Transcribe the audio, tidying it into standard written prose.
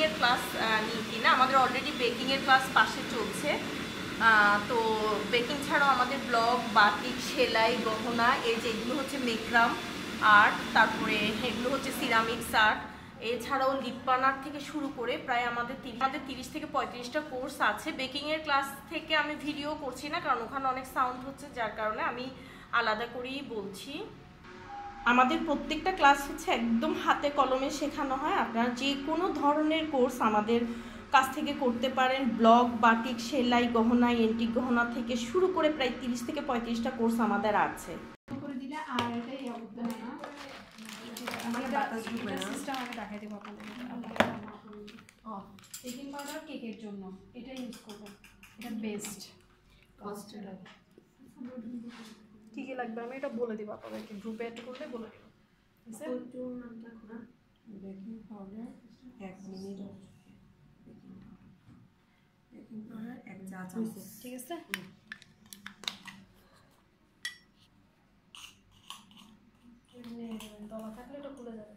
বেকিংয়ের class নিই কিনা। আমাদের অলরেডি বেকিংয়ের ক্লাস পাশে চলছে। তো বেকিং ছাড়াও আমাদের ব্লক, বাটিক, সেলাই, গহনা, এই যে এগুলো হচ্ছে মেকরাম আর্ট, তারপরে এগুলো হচ্ছে সিরামিক্স আর্ট, এছাড়াও লিপবান আর্ট থেকে শুরু করে প্রায় আমাদের 30 থেকে 35টা কোর্স আছে। বেকিংয়ের ক্লাস থেকে আমি ভিডিও করছি না, কারণ ওখানে অনেক সাউন্ড হচ্ছে, যার কারণে আমি আলাদা করেই বলছি। আমাদের প্রত্যেকটা ক্লাস হচ্ছে একদম হাতে কলমে শেখানো হয়। আপনারা যে কোনো ধরনের কোর্স আমাদের কাছ থেকে করতে পারেন। ব্লক, বাটিক, সেলাই, গহনা, এন্টিক গহনা থেকে শুরু করে প্রায় 30 থেকে 35টা কোর্স আমাদের আছে। আর এটাই না মানে বাতাস ঢুকবে না, সিস্টেম আমি দেখাই দেব আপনাদের। বেকিং পাউডার কেকের জন্য এটা ইউজ করবেন, এটা বেস্ট কস্টের লাগে। কী কী লাগবে আমি এটা বলে দেবো আপনাদেরকে, গ্রুপে অ্যাড করলে বলে দেবো। Baking powder 1 minute, baking powder 1 চা চামচ, ঠিক আছে। দলা থাকলে এটা খুলে যাবে।